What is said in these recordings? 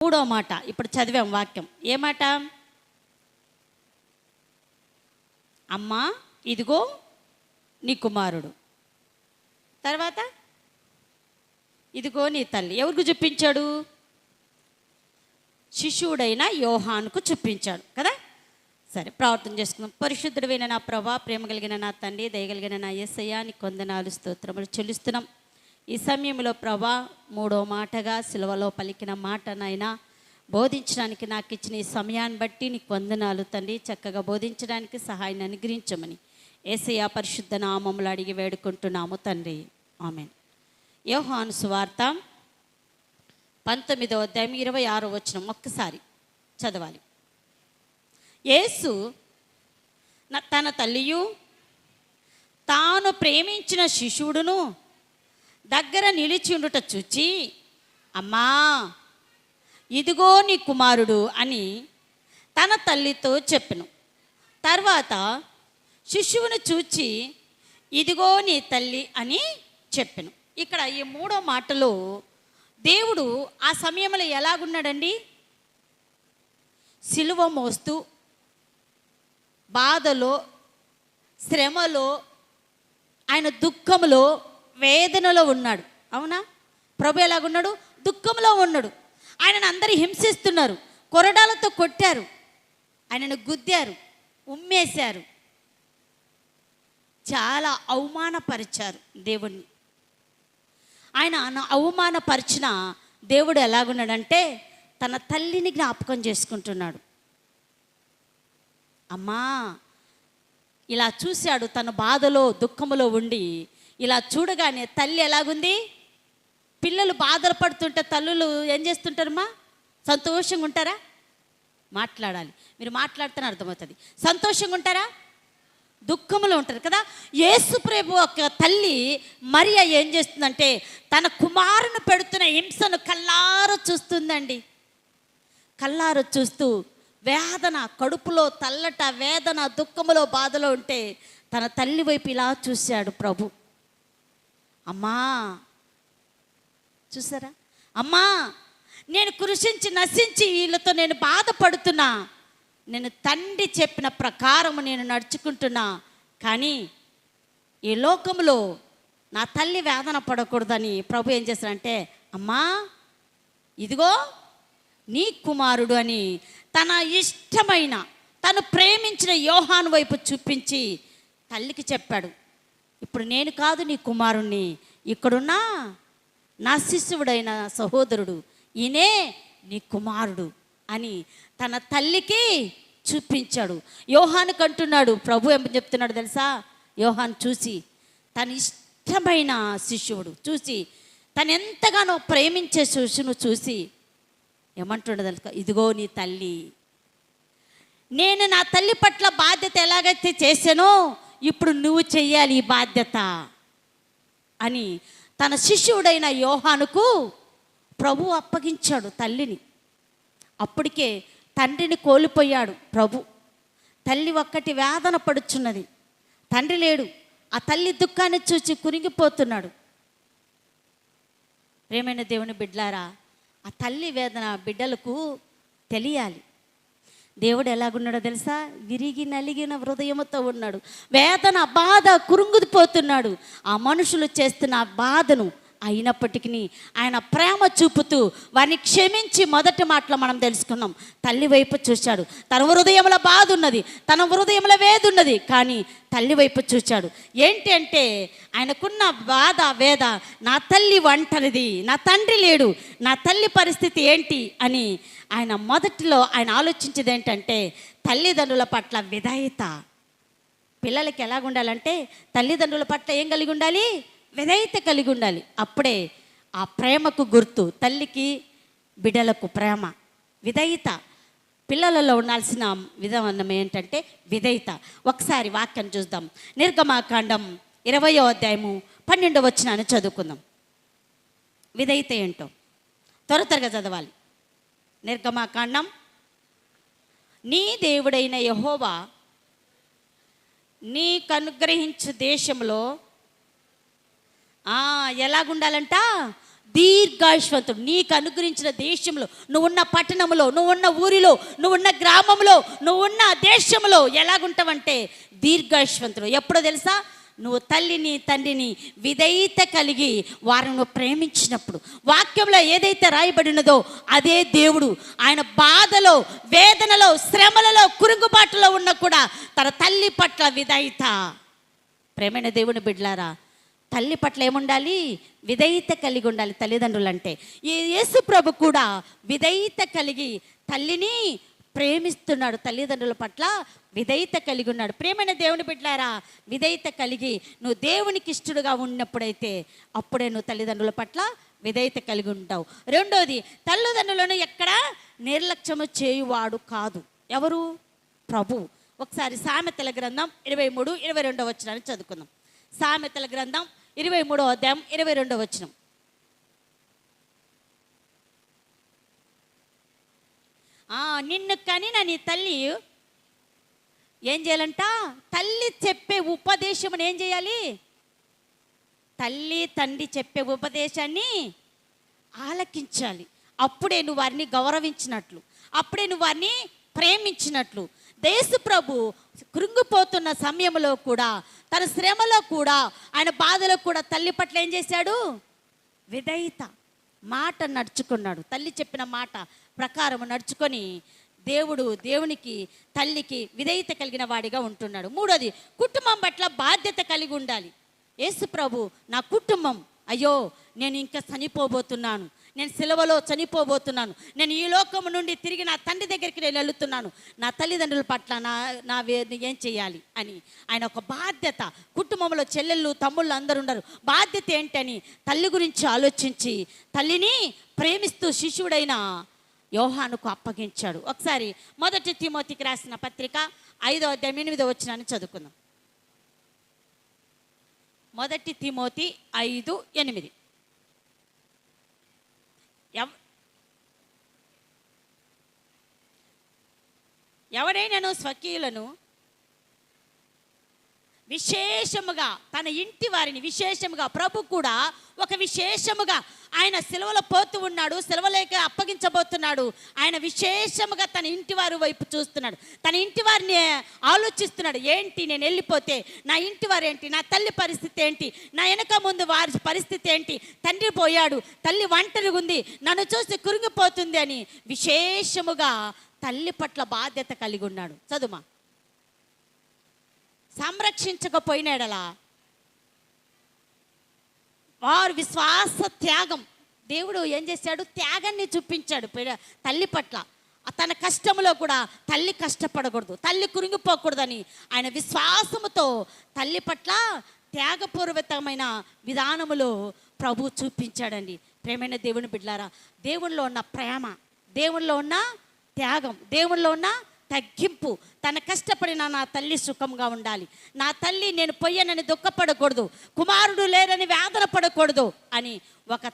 మూడో మాట ఇప్పుడు చదివాం వాక్యం. ఏ మాట? అమ్మా ఇదిగో నీ కుమారుడు. తర్వాత ఇదిగో నీ తల్లి. ఎవరికి చూపించాడు? శిష్యుడైన యోహానుకు చూపించాడు కదా. సరే, ప్రార్థన చేసుకుందాం. పరిశుద్ధుడైన నా ప్రభా, ప్రేమ కలిగిన నా తండ్రి, దయగలిగిన నా యేసయ్య, నీకు వందనాలు స్తోత్రములు చెల్లిస్తున్నాం. ఈ సమయంలో ప్రభా, మూడో మాటగా సిలువలో పలికిన మాట నాయనా బోధించడానికి నాకు ఇచ్చిన ఈ సమయాన్ని బట్టి నీకు వందనాలు తండ్రి. చక్కగా బోధించడానికి సహాయాన్ని అనుగ్రహించమని యేసయ్య పరిశుద్ధ నామములో అడిగి వేడుకుంటున్నాము తండ్రి, ఆమేన్. యోహాను సువార్త 19వ అధ్యాయం 26వ వచనం ఒక్కసారి చదవాలి. యేసు తన తల్లియు తాను ప్రేమించిన శిష్యుడును దగ్గర నిలిచి ఉండుట చూచి, అమ్మా ఇదిగో నీ కుమారుడు అని తన తల్లితో చెప్పెను. తర్వాత శిశువును చూచి, ఇదిగో నీ తల్లి అని చెప్పెను. ఇక్కడ ఈ మూడో మాటలో దేవుడు ఆ సమయంలో ఎలాగున్నాడండి? సిలువ మోస్తూ బాధలో, శ్రమలో, ఆయన దుఃఖంలో, వేదనలో ఉన్నాడు. అవునా? ప్రభు ఎలాగున్నాడు? దుఃఖంలో ఉన్నాడు. ఆయనను అందరూ హింసిస్తున్నారు, కొరడాలతో కొట్టారు, ఆయనను గుద్దారు, ఉమ్మేశారు, చాలా అవమానపరిచారు దేవుణ్ణి. ఆయన అవమానపరిచిన దేవుడు ఎలాగున్నాడంటే తన తల్లిని జ్ఞాపకం చేసుకుంటున్నాడు. అమ్మా ఇలా చూశాడు. తన బాధలో దుఃఖములో ఉండి ఇలా చూడగానే తల్లి ఎలాగుంది? పిల్లలు బాధలు పడుతుంటే తల్లులు ఏం చేస్తుంటారమ్మా? సంతోషంగా ఉంటారా? మాట్లాడాలి, మీరు మాట్లాడితేనే అర్థమవుతుంది. సంతోషంగా ఉంటారా? దుఃఖంలో ఉంటారు కదా. యేసు ప్రభు ఒక తల్లి మరియ ఏం చేస్తుందంటే తన కుమారుని పెడుతున్న హింసను కల్లారు చూస్తుందండి. కల్లారు చూస్తూ వేదన, కడుపులో తల్లట వేదన, దుఃఖములో, బాధలో ఉంటే తన తల్లి వైపు ఇలా చూశాడు ప్రభు. అమ్మా చూసారా? అమ్మా నేను కృషించి నశించి వీళ్ళతో నేను బాధపడుతున్నా, నేను తండ్రి చెప్పిన ప్రకారము నేను నడుచుకుంటున్నా, కానీ ఈ లోకంలో నా తల్లి వేదన పడకూడదని ప్రభు ఏం చేశాడంటే, అమ్మా ఇదిగో నీ కుమారుడు అని తన ఇష్టమైన, తను ప్రేమించిన యోహాను వైపు చూపించి తల్లికి చెప్పాడు. ఇప్పుడు నేను కాదు నీ కుమారుణ్ణి, ఇక్కడున్నా నా శిష్యుడైన సహోదరుడు, ఈయనే నీ కుమారుడు అని తన తల్లికి చూపించాడు. యోహానుకు అంటున్నాడు ప్రభు ఏం చెప్తున్నాడు తెలుసా? యోహాను చూసి, తన ఇష్టమైన శిష్యుడు చూసి, తను ఎంతగానో ప్రేమించే శిష్యును చూసి ఏమంటున్నాడు తెలుసా? ఇదిగో నీ తల్లి. నేను నా తల్లి పట్ల బాధ్యత ఎలాగైతే చేశానో ఇప్పుడు నువ్వు చెయ్యాలి ఈ బాధ్యత అని తన శిష్యుడైన యోహానుకు ప్రభు అప్పగించాడు తల్లిని. అప్పటికే తండ్రిని కోల్పోయాడు ప్రభు. తల్లి ఒక్కటి వేదన పడుచున్నది, తండ్రి లేడు. ఆ తల్లి దుఃఖాన్ని చూసి కురింగిపోతున్నాడు. ప్రేమైన దేవుని బిడ్డలారా, ఆ తల్లి వేదన బిడ్డలకు తెలియాలి. దేవుడు ఎలాగున్నాడో తెలుసా? విరిగి నలిగిన హృదయముతో ఉన్నాడు. వేదన, బాధ, కురుంగిపోతున్నాడు. ఆ మనుషులు చేస్తున్న బాధను అయినప్పటికీ ఆయన ప్రేమ చూపుతూ వారిని క్షమించి, మొదటి మాటలో మనం తెలుసుకున్నాం, తల్లి వైపు చూశాడు. తన హృదయంలో బాధ ఉన్నది, తన హృదయంలో వేద ఉన్నది, కానీ తల్లి వైపు చూశాడు. ఏంటి అంటే ఆయనకున్న బాధ, వేద, నా తల్లి ఒంటరిది, నా తండ్రి లేడు, నా తల్లి పరిస్థితి ఏంటి అని ఆయన మొదటిలో ఆయన ఆలోచించేది ఏంటంటే తల్లిదండ్రుల పట్ల విధేయత. పిల్లలకి ఎలాగుండాలంటే తల్లిదండ్రుల పట్ల ఏం కలిగి ఉండాలి? విధేయత కలిగి ఉండాలి. అప్పుడే ఆ ప్రేమకు గుర్తు. తల్లికి బిడ్డలకు ప్రేమ, విధేయత. పిల్లలలో ఉండాల్సిన విధానం ఏంటంటే విధేయత. ఒకసారి వాక్యం చూద్దాం. నిర్గమాకాండం 20వ అధ్యాయము 12వ వచనాన్ని చదువుకుందాం. విధేయత ఏంటో త్వరగా చదవాలి. నిర్గమాకాండం, నీ దేవుడైన యెహోవా నీకు అనుగ్రహించు దేశంలో ఎలాగుండాలంట? దీర్ఘాయుష్వంతుడు. నీకు అనుగ్రహించిన దేశంలో, నువ్వున్న పట్టణంలో, నువ్వున్న ఊరిలో, నువ్వున్న గ్రామంలో, నువ్వున్న దేశంలో ఎలాగుంటావంటే దీర్ఘాయుష్వంతుడు. ఎప్పుడో తెలుసా? నువ్వు తల్లిని తండ్రిని విధేయత కలిగి వారిని నువ్వు ప్రేమించినప్పుడు. వాక్యంలో ఏదైతే రాయబడినదో అదే దేవుడు ఆయన బాధలో, వేదనలో, శ్రమలలో, కురుగుబాటులో ఉన్న కూడా తన తల్లి పట్ల విధేయత. ప్రేమైన దేవుని బిడ్డలారా, తల్లి పట్ల ఏముండాలి? విధేయత కలిగి ఉండాలి తల్లిదండ్రులు అంటే. ఈ యేసు ప్రభు కూడా విధేయత కలిగి తల్లిని ప్రేమిస్తున్నాడు, తల్లిదండ్రుల పట్ల విధేయత కలిగి ఉన్నాడు. ప్రేమైన దేవుని బిడ్డలారా, విధేయత కలిగి నువ్వు దేవునికి ఇష్టడుగా ఉన్నప్పుడైతే అప్పుడే నువ్వు తల్లిదండ్రుల పట్ల విధేయత కలిగి ఉంటావు. రెండోది, తల్లిదండ్రులను ఎక్కడ నిర్లక్ష్యము చేయువాడు కాదు. ఎవరు? ప్రభు. ఒకసారి సామెతల గ్రంథం 23-22 వచనాన్ని చదువుకుందాం. సామెతల గ్రంథం 23వ అధ్యాయం 22వ వచనం. నిన్ను కనిన నీ తల్లి ఏం చేయాలంట? తల్లి చెప్పే ఉపదేశమును ఏం చేయాలి? తల్లి తండ్రి చెప్పే ఉపదేశాన్ని ఆలకించాలి. అప్పుడే నువ్వు వారిని గౌరవించినట్లు, అప్పుడే నువ్వు వారిని ప్రేమించినట్లు. యేసు ప్రభు కృంగిపోతున్న సమయంలో కూడా, తన శ్రమలో కూడా, ఆయన బాధలో కూడా తల్లి పట్ల ఏం చేశాడు? విధేయత మాట నడుచుకున్నాడు. తల్లి చెప్పిన మాట ప్రకారం నడుచుకొని దేవునికి తల్లికి విధేయత కలిగిన వాడిగా ఉంటున్నాడు. మూడోది, కుటుంబం పట్ల బాధ్యత కలిగి ఉండాలి. యేసు ప్రభు, నా కుటుంబం, అయ్యో నేను ఇంకా చనిపోబోతున్నాను, నేను సిలువలో చనిపోబోతున్నాను, నేను ఈ లోకము నుండి తిరిగి నా తండ్రి దగ్గరికి నేను వెళుతున్నాను, నా తల్లిదండ్రుల పట్ల నా ఏం చేయాలి అని ఆయన ఒక బాధ్యత. కుటుంబంలో చెల్లెళ్ళు తమ్ముళ్ళు అందరూ ఉండరు. బాధ్యత ఏంటని తల్లి గురించి ఆలోచించి తల్లిని ప్రేమిస్తూ శిష్యుడైన యోహానుకు అప్పగించాడు. ఒకసారి 1 తిమోతికి రాసిన పత్రిక 5వ అధ్యాయం 8వ వచనాన్ని చదువుకుందాం. 1 తిమోతి 5:8. ఎవడైనాను స్వకీయులను విశేషముగా, తన ఇంటి వారిని విశేషముగా, ప్రభు కూడా ఒక విశేషముగా ఆయన సిలువలో పోతూ ఉన్నాడు, సిలువలోకి అప్పగించబోతున్నాడు. ఆయన విశేషముగా తన ఇంటి వారి వైపు చూస్తున్నాడు, తన ఇంటి వారిని ఆలోచిస్తున్నాడు. ఏంటి నేను వెళ్ళిపోతే నా ఇంటి వారు ఏంటి, నా తల్లి పరిస్థితి ఏంటి, నా వెనక ముందు వారి పరిస్థితి ఏంటి, తండ్రి పోయాడు, తల్లి ఒంటరిగా ఉంది, నన్ను చూసి కురింగిపోతుంది అని విశేషముగా తల్లి పట్ల బాధ్యత కలిగి ఉన్నాడు. చదుమా. సంరక్షించకపోయినాడలా వారు విశ్వాస త్యాగం, దేవుడు ఏం చేశాడు? త్యాగాన్ని చూపించాడు తల్లి పట్ల. తన కష్టంలో కూడా తల్లి కష్టపడకూడదు, తల్లి కురింగిపోకూడదని ఆయన విశ్వాసముతో తల్లి పట్ల త్యాగపూర్వకమైన విధానములో ప్రభు చూపించాడండి. ప్రేమైన దేవుని బిడ్డలారా, దేవునిలో ఉన్న ప్రేమ, దేవునిలో ఉన్న త్యాగం, దేవునిలో ఉన్న తగ్గింపు, తన కష్టపడిన నా తల్లి సుఖంగా ఉండాలి, నా తల్లి నేను పొయ్యనని దుఃఖపడకూడదు, కుమారుడు లేరని వేదన పడకూడదు అని ఒక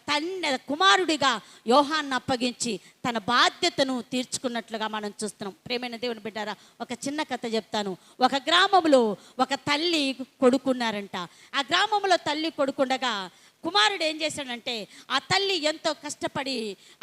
కుమారుడిగా యోహాన్ని అప్పగించి తన బాధ్యతను తీర్చుకున్నట్లుగా మనం చూస్తున్నాం. ప్రేమైన దేవుని బిడ్డారా, ఒక చిన్న కథ చెప్తాను. ఒక గ్రామంలో ఒక తల్లి కొడుకున్నారంట. ఆ గ్రామంలో తల్లి కొడుకుండగా కుమారుడు ఏం చేశాడంటే, ఆ తల్లి ఎంతో కష్టపడి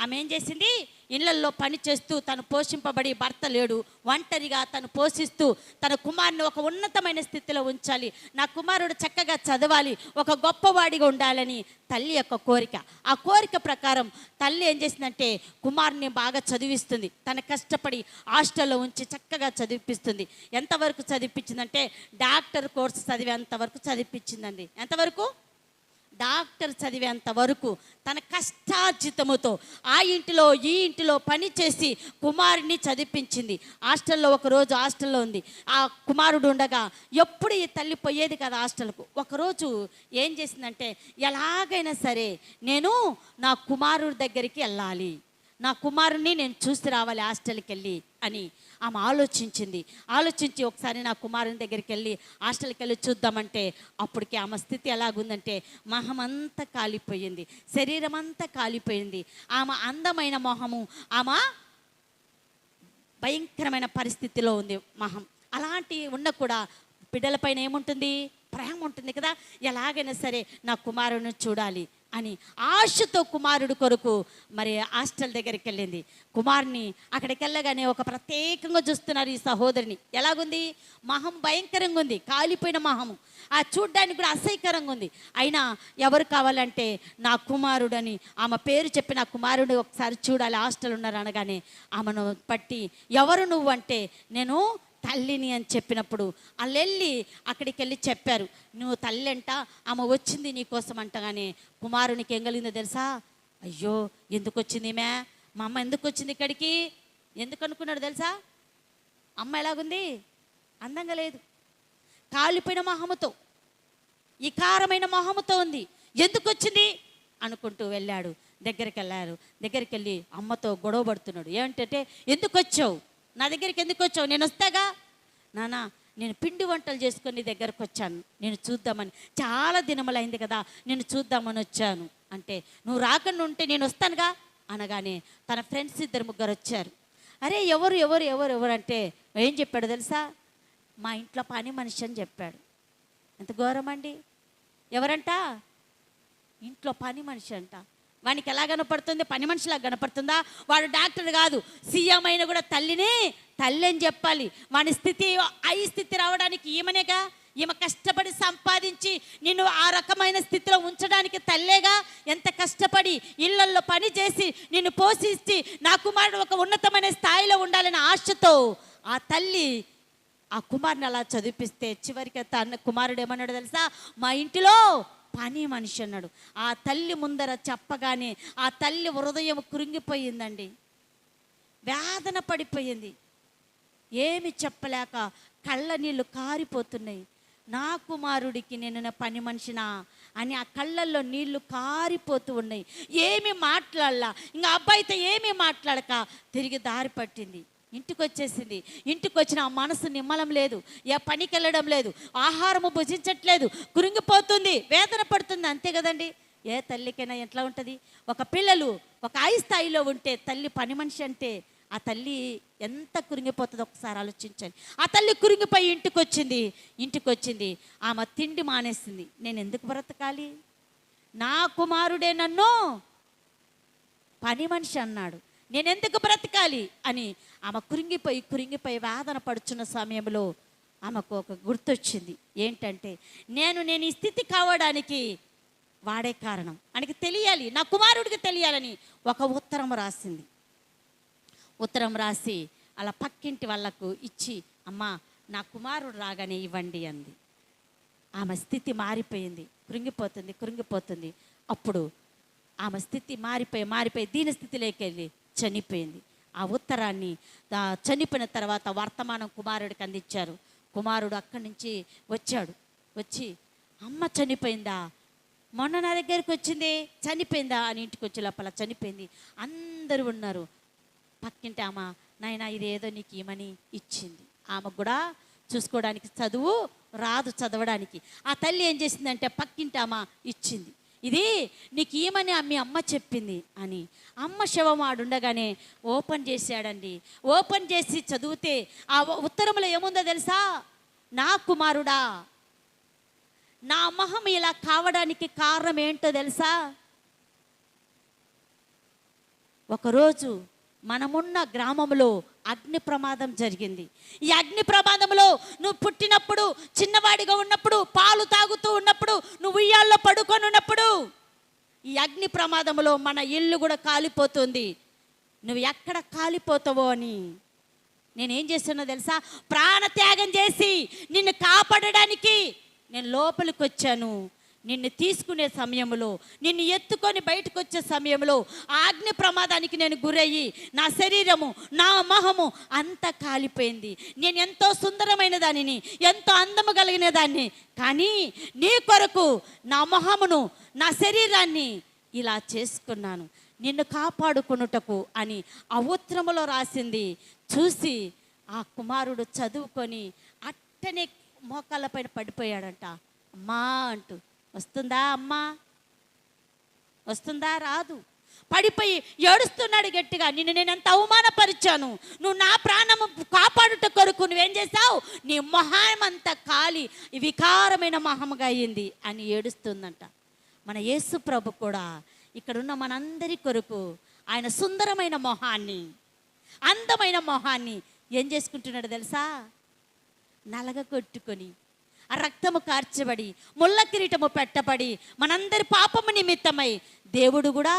ఆమె ఏం చేసింది? ఇళ్లల్లో పని చేస్తూ తను పోషింపబడి, భర్త లేడు, ఒంటరిగా తను పోషిస్తూ తన కుమారుని ఒక ఉన్నతమైన స్థితిలో ఉంచాలి, నా కుమారుడు చక్కగా చదవాలి, ఒక గొప్పవాడిగా ఉండాలని తల్లి యొక్క కోరిక. ఆ కోరిక ప్రకారం తల్లి ఏం చేసిందంటే కుమారుని బాగా చదివిస్తుంది. తన కష్టపడి హాస్టల్లో ఉంచి చక్కగా చదివిపిస్తుంది. ఎంతవరకు చదివిపించిందంటే డాక్టర్ కోర్సు చదివేంతవరకు చదివిపించిందండి. ఎంతవరకు? డాక్టర్ చదివేంత వరకు తన కష్టార్జితముతో ఆ ఇంటిలో ఈ ఇంటిలో పని చేసి కుమారుడిని చదివించింది. ఒకరోజు హాస్టల్లో ఉంది. ఆ కుమారుడు ఉండగా ఎప్పుడు ఈ తల్లి పోయేది కదా హాస్టల్కు. ఒకరోజు ఏం చేసిందంటే, ఎలాగైనా సరే నేను నా కుమారుడి దగ్గరికి వెళ్ళాలి, నా కుమారుడిని నేను చూసి రావాలి హాస్టల్కి వెళ్ళి అని ఆమె ఆలోచించి ఒకసారి నా కుమారుని దగ్గరికి వెళ్ళి హాస్టల్కి వెళ్ళి చూద్దామంటే అప్పటికి ఆమె స్థితి ఎలాగుందంటే మొహమంతా కాలిపోయింది, శరీరం అంతా కాలిపోయింది. ఆమె అందమైన మొహము, ఆమె భయంకరమైన పరిస్థితిలో ఉంది మొహం. అలాంటి ఉన్న కూడా బిడ్డలపైన ఏముంటుంది? ప్రేమ ఉంటుంది కదా. ఎలాగైనా సరే నా కుమారుని చూడాలి, అని ఆశతో కుమారుడు కొరకు మరి హాస్టల్ దగ్గరికి వెళ్ళింది. కుమారుని అక్కడికి వెళ్ళగానే ఒక ప్రత్యేకంగా చూస్తున్నారు ఈ సహోదరిని. ఎలాగుంది? మహం భయంకరంగా ఉంది, కాలిపోయిన మహము. ఆ చూడ్డానికి కూడా అసహ్యకరంగా ఉంది. అయినా ఎవరు కావాలంటే నా కుమారుడని ఆమె పేరు చెప్పి, నా కుమారుడు ఒకసారి చూడాలి, హాస్టల్ ఉన్నారు అనగానే ఆమెను పట్టి, ఎవరు నువ్వు అంటే, నేను తల్లిని అని చెప్పినప్పుడు వాళ్ళు వెళ్ళి అక్కడికి వెళ్ళి చెప్పారు, నువ్వు తల్లి అంట, ఆమె వచ్చింది నీకోసం అంటగానే కుమారునికి ఏం కలిగిందో తెలుసా? అయ్యో ఎందుకు వచ్చింది మా అమ్మ ఎందుకు వచ్చింది ఇక్కడికి? ఎందుకు అనుకున్నాడు తెలుసా? అమ్మ ఎలాగుంది? అందంగా లేదు, కాలిపోయిన మొహముతో, ఈ కారమైన మొహముతో ఉంది. ఎందుకు వచ్చింది అనుకుంటూ వెళ్ళాడు. దగ్గరికి వెళ్ళి అమ్మతో గొడవ పడుతున్నాడు. ఏమంటే, ఎందుకు వచ్చావు నా దగ్గరికి, ఎందుకు వచ్చావు? నేను వస్తాగా నాన్న, నేను పిండి వంటలు చేసుకొని నీ దగ్గరకు వచ్చాను, నేను చూద్దామని, చాలా దినములైంది కదా, నేను చూద్దామని వచ్చాను అంటే, నువ్వు రాకుండా ఉంటే నేను వస్తానుగా అనగానే తన ఫ్రెండ్స్ 2-3 వచ్చారు. అరే ఎవరు ఎవరు ఎవరు ఎవరు అంటే ఏం చెప్పాడు తెలుసా? మా ఇంట్లో పని మనిషి అని చెప్పాడు. ఎంత ఘోరం అండి! ఎవరంట? ఇంట్లో పని మనిషి అంట. వానికి ఎలా కనపడుతుంది? పని మనిషిలా కనపడుతుందా? వాడు డాక్టర్ కాదు, సీఎం అయినా కూడా తల్లిని తల్లి అని చెప్పాలి. వాని స్థితి ఈ స్థితి రావడానికి ఈమెనేగా, ఈమె కష్టపడి సంపాదించి నిన్ను ఆ రకమైన స్థితిలో ఉంచడానికి తల్లేగా. ఎంత కష్టపడి ఇళ్లల్లో పని చేసి నిన్ను పోషించి నా కుమారుడు ఒక ఉన్నతమైన స్థాయిలో ఉండాలనే ఆశతో ఆ తల్లి ఆ కుమారుని అలా చదివిపిస్తే చివరికి తన కుమారుడు ఏమన్నాడు తెలుసా? మా ఇంటిలో పని మనిషి అన్నాడు. ఆ తల్లి ముందర చెప్పగానే ఆ తల్లి హృదయం కృంగిపోయిందండి, వేదన పడిపోయింది. ఏమి చెప్పలేక కళ్ళ నీళ్ళు కారిపోతున్నాయి. నా కుమారుడికి నేను పని మనిషినా అని ఆ కళ్ళల్లో నీళ్లు కారిపోతూ ఉన్నాయి. ఏమి మాట్లాడలా, ఇంకా అబ్బాయితో ఏమీ మాట్లాడక తిరిగి దారి పట్టింది. ఇంటికి వచ్చేసింది. ఇంటికి వచ్చిన ఆ మనసు నిమ్మలం లేదు, ఏ పనికి వెళ్ళడం లేదు, ఆహారము భుజించట్లేదు, కురింగిపోతుంది, వేదన పడుతుంది. అంతే కదండి, ఏ తల్లికైనా ఎట్లా ఉంటుంది? ఒక పిల్లలు ఒక స్థాయిలో ఉంటే తల్లి పని మనిషి అంటే ఆ తల్లి ఎంత కురింగిపోతుందో ఒకసారి ఆలోచించండి. ఆ తల్లి కురింగిపోయి ఇంటికి వచ్చింది. ఆమె తిండి మానేసింది. నేను ఎందుకు బ్రతకాలి? నా కుమారుడే నన్ను పని మనిషి అన్నాడు, నేను ఎందుకు బ్రతకాలి అని ఆమె కురింగిపోయి వేదన పడుచున్న సమయంలో ఆమెకు ఒక గుర్తొచ్చింది. ఏంటంటే, నేను ఈ స్థితి కావడానికి వాడే కారణం, ఆయనకి తెలియాలి, నా కుమారుడికి తెలియాలని ఒక ఉత్తరం రాసింది. ఉత్తరం రాసి అలా పక్కింటి వాళ్ళకు ఇచ్చి, అమ్మా నా కుమారుడు రాగానే ఇవ్వండి అంది. ఆమె స్థితి మారిపోయింది, కృంగిపోతుంది. అప్పుడు ఆమె స్థితి మారిపోయి దీని స్థితిలోకి వెళ్ళి చనిపోయింది. ఆ ఉత్తరాన్ని చనిపోయిన తర్వాత వర్తమానం కుమారుడికి అందించారు. కుమారుడు అక్కడి నుంచి వచ్చి అమ్మ చనిపోయిందా, మొన్న నా దగ్గరికి వచ్చింది, చనిపోయిందా అని ఇంటికి వచ్చే లోపల చనిపోయింది. అందరూ ఉన్నారు. పక్కింటి ఆమె, నాయనా ఇదేదో నీకు ఏమని ఇచ్చింది. ఆమె కూడా చూసుకోవడానికి చదువు రాదు, చదవడానికి. ఆ తల్లి ఏం చేసిందంటే పక్కింటి ఆమె ఇచ్చింది, ఇది నీకు ఏమని మీ అమ్మ చెప్పింది అని. అమ్మ శవం ఆడుండగానే ఓపెన్ చేశాడండి. ఓపెన్ చేసి చదివితే ఆ ఉత్తరంలో ఏముందో తెలుసా? నా కుమారుడా, నా మొహం ఇలా కావడానికి కారణం ఏంటో తెలుసా? ఒకరోజు మనమున్న గ్రామంలో అగ్ని ప్రమాదం జరిగింది. ఈ అగ్ని ప్రమాదంలో నువ్వు పుట్టినప్పుడు, చిన్నవాడిగా ఉన్నప్పుడు, పాలు తాగుతూ ఉన్నప్పుడు, నువ్వు ఉయ్యాల్లో పడుకొని ఉన్నప్పుడు ఈ అగ్ని ప్రమాదంలో మన ఇల్లు కూడా కాలిపోతుంది. నువ్వు ఎక్కడ కాలిపోతావో అని నేనేం చేస్తున్నా తెలుసా? ప్రాణత్యాగం చేసి నిన్ను కాపాడడానికి నేను లోపలికి వచ్చాను. నిన్ను తీసుకునే సమయంలో, నిన్ను ఎత్తుకొని బయటకు వచ్చే సమయంలో ఆ అగ్ని ప్రమాదానికి నేను గురయ్యి నా శరీరము, నా మొహము అంతా కాలిపోయింది. నేను ఎంతో సుందరమైన దానిని, ఎంతో అందము కలిగిన దాన్ని, కానీ నీ కొరకు నా మొహమును, నా శరీరాన్ని ఇలా చేసుకున్నాను నిన్ను కాపాడుకొనుటకు అని ఆ ఉత్తరములో రాసింది చూసి ఆ కుమారుడు చదువుకొని అట్టనే మోకాళ్ళపైన పడిపోయాడంట. అమ్మా అంటూ. వస్తుందా అమ్మా? వస్తుందా? రాదు. పడిపోయి ఏడుస్తున్నాడు గట్టిగా. నిన్ను నేను ఎంత అవమానపరిచాను, నువ్వు నా ప్రాణము కాపాడుట కొరకు నువ్వేం చేశావు? నీ మొహం అంతా కాలి వికారమైన మొహముగా అయ్యింది అని ఏడుస్తుందంట. మన యేసు ప్రభు కూడా ఇక్కడున్న మనందరి కొరకు ఆయన సుందరమైన మొహాన్ని, అందమైన మొహాన్ని ఏం చేసుకుంటున్నాడు తెలుసా? నలగ కొట్టుకొని, ఆ రక్తము కార్చబడి, ముళ్ళ కిరీటము పెట్టబడి, మనందరి పాపము నిమిత్తమై దేవుడు కూడా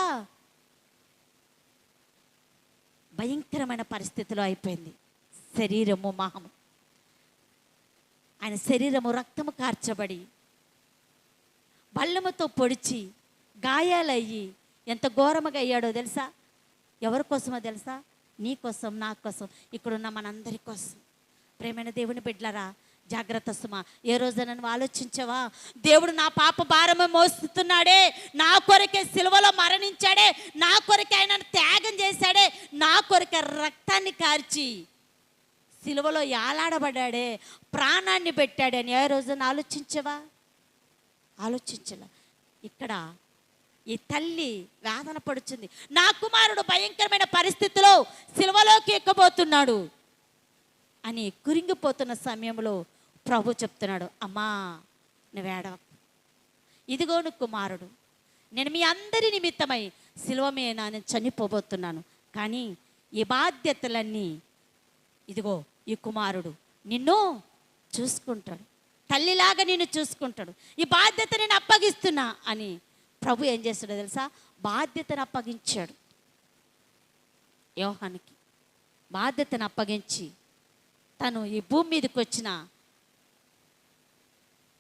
భయంకరమైన పరిస్థితిలో అయిపోయింది. శరీరము మహము, ఆయన శరీరము రక్తము కార్చబడి, బల్లెముతో పొడిచి, గాయాలయ్యి ఎంత ఘోరముగా అయ్యాడో తెలుసా? ఎవరి కోసమో తెలుసా? నీ కోసం, నా కోసం, ఇక్కడున్న మనందరి కోసం. ప్రేమైన దేవుని బిడ్డలారా, జాగ్రత్త సుమా. ఏ రోజు నన్ను ఆలోచించవా? దేవుడు నా పాప భారము మోస్తున్నాడే, నా కొరకే సిలువలో మరణించాడే, నా కొరకే ఆయన త్యాగం చేశాడే, నా కొరకే రక్తాన్ని కార్చి సిలువలో యాలాడబడ్డాడే, ప్రాణాన్ని పెట్టాడే అని ఏ రోజున ఆలోచించవా? ఆలోచించలా. ఇక్కడ ఈ తల్లి వేదన పడుతుంది. నా కుమారుడు భయంకరమైన పరిస్థితిలో సిలువలోకి ఎక్కబోతున్నాడు అని కురింగిపోతున్న సమయంలో ప్రభు చెప్తున్నాడు, అమ్మా నువ్వేడవ, ఇదిగో నువ్వు కుమారుడు, నేను మీ అందరి నిమిత్తమై సిలువ మీద నేను చనిపోబోతున్నాను, కానీ ఈ బాధ్యతలన్నీ ఇదిగో ఈ కుమారుడు నిన్ను చూసుకుంటాడు, తల్లిలాగా నిన్ను చూసుకుంటాడు, ఈ బాధ్యత నేను అప్పగిస్తున్నా అని ప్రభు ఏం చేస్తాడో తెలుసా? బాధ్యతను అప్పగించాడు. యోహానికి బాధ్యతను అప్పగించి తను ఈ భూమి మీదకి వచ్చిన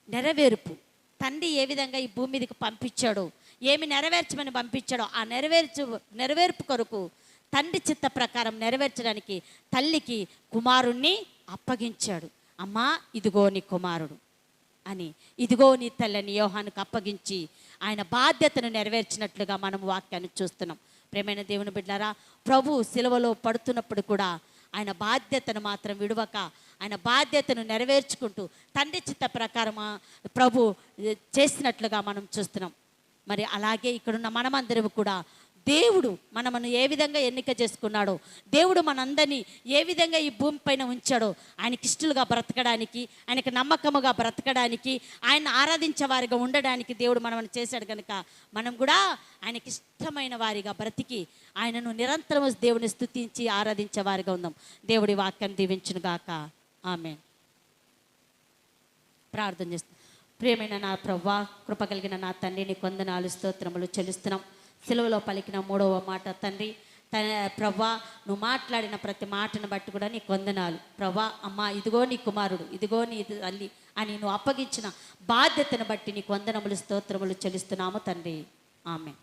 నెరవేర్పు, తండ్రి ఏ విధంగా ఈ భూమి మీదకి పంపించాడో, ఏమి నెరవేర్చమని పంపించాడో ఆ నెరవేర్పు కొరకు తండ్రి చిత్త ప్రకారం నెరవేర్చడానికి తల్లికి కుమారుణ్ణి అప్పగించాడు. అమ్మా ఇదిగో నీ కుమారుడు అని, ఇదిగో నీ తల్లిని యోహానుకు అప్పగించి ఆయన బాధ్యతను నెరవేర్చినట్లుగా మనం వాక్యాన్ని చూస్తున్నాం. ప్రేమైన దేవుని బిడ్డలారా, ప్రభు సిలువలో పడుతున్నప్పుడు కూడా ఆయన బాధ్యతను మాత్రం విడవక ఆయన బాధ్యతను నెరవేర్చుకుంటూ తండ్రి చిత్త ప్రకారం ప్రభు చేసినట్లుగా మనం చూస్తున్నాం. మరి అలాగే ఇక్కడున్న మనమందరం కూడా దేవుడు మనను ఏ విధంగా ఎన్నిక చేసుకున్నాడో, దేవుడు మనందరినీ ఏ విధంగా ఈ భూమి పైన ఉంచాడో, ఆయనకి ఇష్టలుగా బ్రతకడానికి, ఆయనకి నమ్మకముగా బ్రతకడానికి, ఆయన ఆరాధించే వారిగా ఉండడానికి దేవుడు మనల్ని చేశాడు కనుక మనం కూడా ఆయనకి ఇష్టమైన వారిగా బ్రతికి ఆయనను నిరంతరము దేవుని స్తుతించి ఆరాధించే వారిగా ఉందాం. దేవుడి వాక్యాన్ని దీవించును గాక. ఆమేన్. ప్రార్థన చేస్తాం. ప్రియమైన నా ప్రభువా, కృప కలిగిన నా తండ్రి, నీ వందనాలు స్తోత్రములు చెల్లిస్తున్నాం. సిలువలో పలికిన 3వ మాట తండ్రి, ప్రభా నువ్వు మాట్లాడిన ప్రతి మాటను బట్టి కూడా నీకు వందనాలు ప్రభా. అమ్మ ఇదిగో నీ కుమారుడు, ఇదిగో నీ తల్లి అని నువ్వు అప్పగించిన బాధ్యతను బట్టి నీకు వందనములు స్తోత్రములు చెల్లిస్తున్నాము తండ్రి. ఆమేన్.